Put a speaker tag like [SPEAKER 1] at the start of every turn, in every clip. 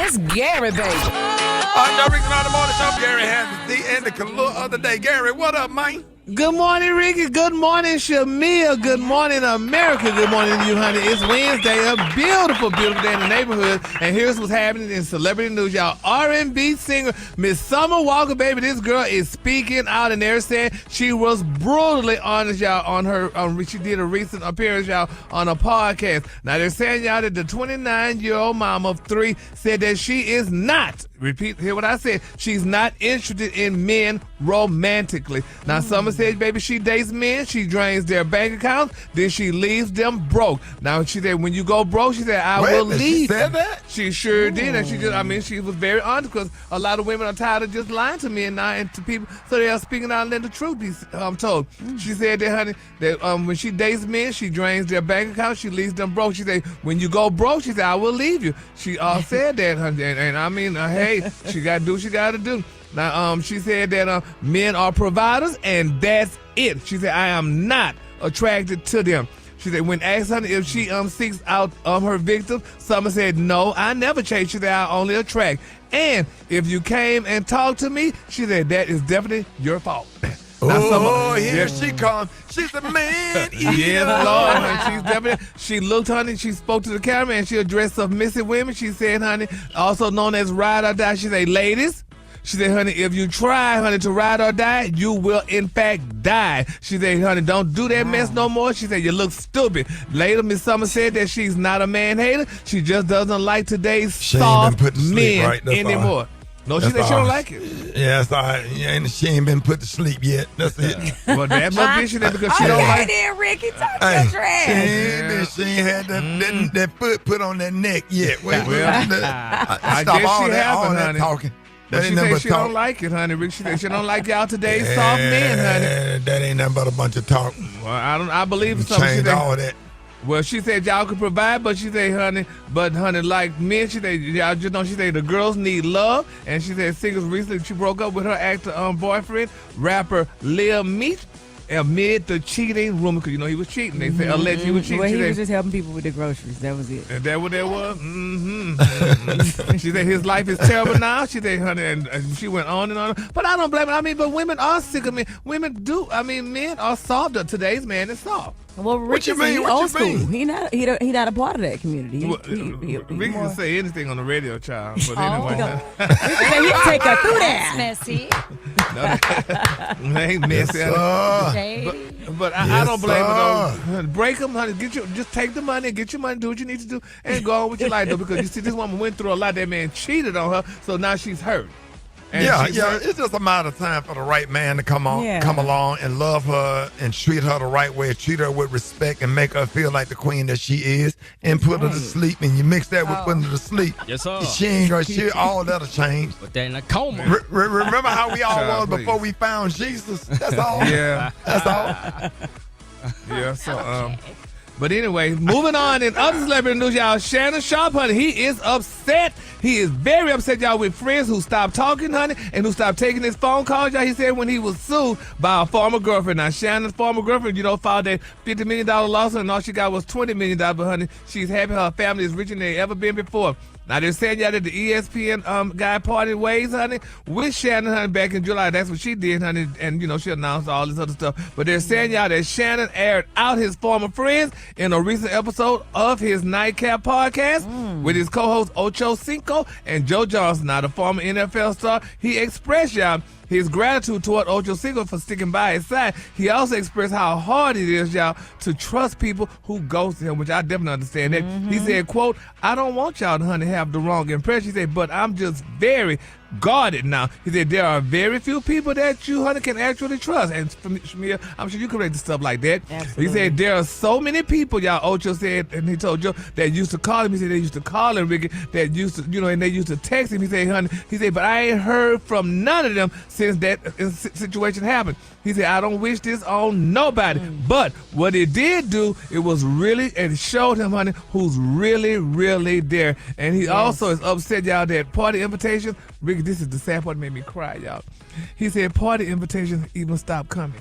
[SPEAKER 1] That's Gary, baby.
[SPEAKER 2] No, Rickey on the morning show. Gary has the end of the other day. Gary, what up, man?
[SPEAKER 3] Good morning, Rickey. Good morning, Shamia. Good morning, America. Good morning to you, honey. It's Wednesday, a beautiful, beautiful day in the neighborhood. And here's what's happening in celebrity news, y'all. R&B singer Miss Summer Walker, baby. This girl is speaking out, and they're saying she was brutally honest, y'all, on her. She did a recent appearance, y'all, on a podcast. Now they're saying, y'all, that the 29-year-old mom of 3 said that she is not. Repeat, hear what I said. She's not interested in men romantically. Now, Summer said, baby, she dates men, she drains their bank accounts, then she leaves them broke. Now, she said, when you go broke, she said, I will leave.
[SPEAKER 2] She said that?
[SPEAKER 3] She sure did, and she was very honest, because a lot of women are tired of just lying to men now and to people, so they are speaking out and letting the truth be told. She said that, honey, that when she dates men, she drains their bank accounts, she leaves them broke. She said, when you go broke, she said, I will leave you. She said that, honey, and I mean, hey, she got to do what she got to do. Now, she said that men are providers, and that's it. She said, I am not attracted to them. She said, when asked her if she seeks out her victims, Summer said, no, I never chase. She said, I only attract. And if you came and talked to me, she said, that is definitely your fault.
[SPEAKER 2] Now, here she comes. She's a man eater.
[SPEAKER 3] Yes, Lord, honey. She's definitely. She looked, honey. She spoke to the camera and she addressed submissive women. She said, honey, also known as ride or die. She said, ladies. She said, honey, if you try, honey, to ride or die, you will, in fact, die. She said, honey, don't do that mess no more. She said, you look stupid. Later, Miss Summer said that she's not a man-hater. She just doesn't like today's soft men anymore. No, she said she don't like it.
[SPEAKER 2] Yeah, that's all right. She ain't been put to sleep yet. That's it.
[SPEAKER 3] Well, that must be she because she don't like
[SPEAKER 1] it. Rickey, talk your trash.
[SPEAKER 2] She ain't had that foot put on that neck yet. Wait,
[SPEAKER 3] I
[SPEAKER 2] stop
[SPEAKER 3] guess
[SPEAKER 2] all
[SPEAKER 3] she
[SPEAKER 2] that,
[SPEAKER 3] haven't,
[SPEAKER 2] all
[SPEAKER 3] honey.
[SPEAKER 2] that talking.
[SPEAKER 3] But she said she don't like it, honey. Rick, she said she don't like y'all today's soft men, honey.
[SPEAKER 2] That ain't nothing but a bunch of talk.
[SPEAKER 3] Well, I believe something.
[SPEAKER 2] Change all that.
[SPEAKER 3] Well, she said y'all could provide, but she said, honey, like men, she said, y'all just know, she said the girls need love. And she said singles recently, she broke up with her actor boyfriend, rapper Lil Meat, amid the cheating rumor, because, he was cheating. They said alleged he was cheating.
[SPEAKER 4] Well, he was just helping people with the groceries. That was it.
[SPEAKER 3] And that what that was? She said his life is terrible now. She said, honey, and she went on and on. But I don't blame her. But women are sick of men. Women do. Men are soft. Today's man is soft.
[SPEAKER 4] Well, Rickey, he's old school. He not a part of that community.
[SPEAKER 3] Rickey can say anything on the radio, child. But anyway,
[SPEAKER 4] he'll take her through that.
[SPEAKER 1] Messy.
[SPEAKER 3] No, ain't messy. But I don't blame her though. Break them, honey. Just take the money, get your money, do what you need to do, and go on with your life though. Because you see, this woman went through a lot. That man cheated on her, so now she's hurt. And
[SPEAKER 2] it's just a matter of time for the right man to come along and love her and treat her the right way, treat her with respect and make her feel like the queen that she is, and put her to sleep. And you mix that with putting her to sleep.
[SPEAKER 5] Yes, sir.
[SPEAKER 2] She ain't gonna all that'll change.
[SPEAKER 5] But they're in a coma.
[SPEAKER 2] Remember how we all was before we found Jesus? That's all.
[SPEAKER 3] Yeah.
[SPEAKER 2] That's all.
[SPEAKER 3] Yeah, so but anyway, moving on in other celebrity news, y'all. Shannon Sharp, honey, he is upset. He is very upset, y'all, with friends who stopped talking, honey, and who stopped taking his phone calls, y'all. He said when he was sued by a former girlfriend. Now, Shannon's former girlfriend, filed a $50 million lawsuit, and all she got was $20 million, but, honey, she's happy her family is richer than they ever been before. Now, they're saying, y'all, that the ESPN guy parted ways, honey, with Shannon, honey, back in July. That's what she did, honey, and, she announced all this other stuff. But they're saying, y'all, that Shannon aired out his former friends in a recent episode of his Nightcap podcast with his co-host Ocho Cinco and Joe Johnson. Now, the former NFL star, he expressed, y'all, his gratitude toward Ocho Cinco for sticking by his side. He also expressed how hard it is, y'all, to trust people who ghost him, which I definitely understand that. He said, quote, I don't want y'all to, honey, have the wrong impression. He said, but I'm just very guarded now. He said, there are very few people that you, honey, can actually trust. And Shamia, I'm sure you can read the stuff like that.
[SPEAKER 4] Absolutely.
[SPEAKER 3] He said, there are so many people, y'all, Ocho said, and he told Joe, that used to call him. He said, they used to call him, Rickey, that used to, and they used to text him. He said, honey, but I ain't heard from none of them since that situation happened. He said, I don't wish this on nobody. But what it did do, it was really, and showed him, honey, who's really, really there. And he also is upset, y'all, that party invitations, Rickey, this is the sad part that made me cry, y'all. He said party invitations even stopped coming.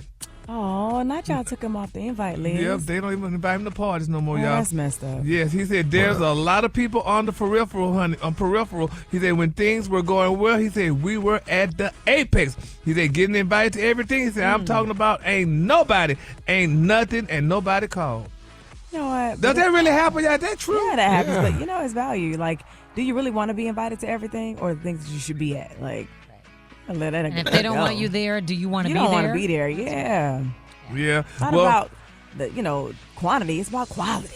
[SPEAKER 4] Oh, not y'all took him off the invite list.
[SPEAKER 3] Yep, they don't even invite him to parties no more,
[SPEAKER 4] Oh,
[SPEAKER 3] y'all.
[SPEAKER 4] that's messed up.
[SPEAKER 3] Yes, he said there's a lot of people on the peripheral, honey. On peripheral, he said when things were going well, he said we were at the apex. He said getting invited to everything. He said I'm talking about ain't nothing, and nobody called.
[SPEAKER 4] You know what?
[SPEAKER 3] Does that really happen? Yeah, that's true.
[SPEAKER 4] Yeah, that happens. But you know, it's value. Like, do you really want to be invited to everything, or the things that you should be at? Like, let that.
[SPEAKER 5] And if they don't want you there, do you want to be there?
[SPEAKER 4] You don't want to be there. Yeah.
[SPEAKER 3] Yeah.
[SPEAKER 4] It's not about the quantity. It's about quality.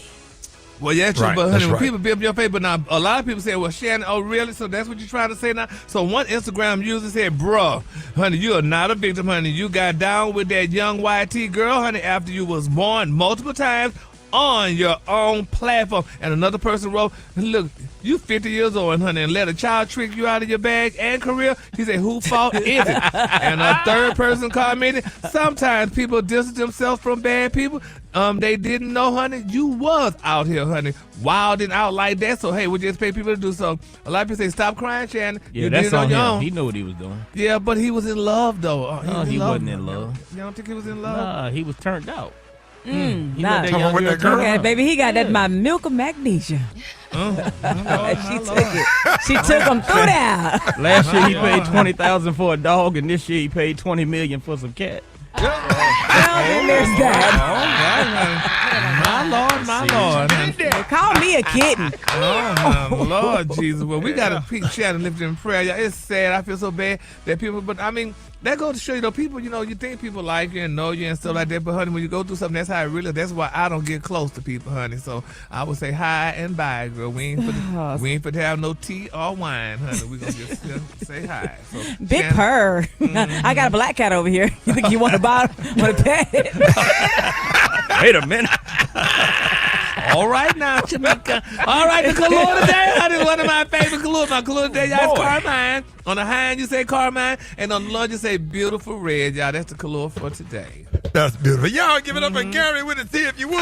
[SPEAKER 3] Well, yeah, true.
[SPEAKER 2] Right,
[SPEAKER 3] But honey, when
[SPEAKER 2] right.
[SPEAKER 3] people be up in your face, but now a lot of people say, "Well, Shannon, oh really?" So that's what you're trying to say now. So one Instagram user said, "Bruh, honey, you are not a victim, honey. You got down with that young YT girl, honey, after you was born multiple times on your own platform." And another person wrote, "Look, you 50 years old, honey, and let a child trick you out of your bag and career." He said, "Who fault is it?" And a third person commented, "Sometimes people distance themselves from bad people. They didn't know, honey, you was out here, honey, wilding out like that. So, hey, we just pay people to do so." A lot of people say, "Stop crying, Shannon.
[SPEAKER 6] Yeah,
[SPEAKER 3] You
[SPEAKER 6] that's
[SPEAKER 3] did it on your
[SPEAKER 6] him.
[SPEAKER 3] own."
[SPEAKER 6] He knew what he was doing.
[SPEAKER 3] Yeah, but he was in love, though.
[SPEAKER 6] No, he wasn't in love.
[SPEAKER 3] You don't think he was in love?
[SPEAKER 6] Nah, he was turned out. He
[SPEAKER 4] Nah.
[SPEAKER 6] let that
[SPEAKER 2] Come on
[SPEAKER 6] young
[SPEAKER 2] with
[SPEAKER 6] girl
[SPEAKER 2] that girl.
[SPEAKER 6] turn
[SPEAKER 4] Yeah,
[SPEAKER 6] out.
[SPEAKER 4] baby, he got that my milk of magnesia. She took it. She took him through there.
[SPEAKER 6] Last year he paid $20,000 for a dog, and this year he paid $20 million for some cat.
[SPEAKER 4] Well, then there's that.
[SPEAKER 3] My Lord.
[SPEAKER 4] Call me a kitten.
[SPEAKER 3] Oh, my Lord Jesus. Well, we got to keep Shannon lifted in prayer. Y'all. It's sad. I feel so bad that people, but I mean, that goes to show you, though, people, you think people like you and know you and stuff like that, but, honey, when you go through something, that's how it really, that's why I don't get close to people, honey. So I would say hi and bye, girl. We ain't for to have no tea or wine, honey. We going to just say hi. So,
[SPEAKER 4] Big
[SPEAKER 3] Shannon,
[SPEAKER 4] purr. I got a black cat over here. You think you want to pet it?
[SPEAKER 6] Wait a minute.
[SPEAKER 3] All right now, Jamaica. All right, the color today, honey, is one of my favorite colors. My color today, y'all, is Carmine. On the high end, you say Carmine, and on the low, you say beautiful red, y'all. That's the color for today.
[SPEAKER 2] That's beautiful. Y'all give it up for Gary with a T if you would.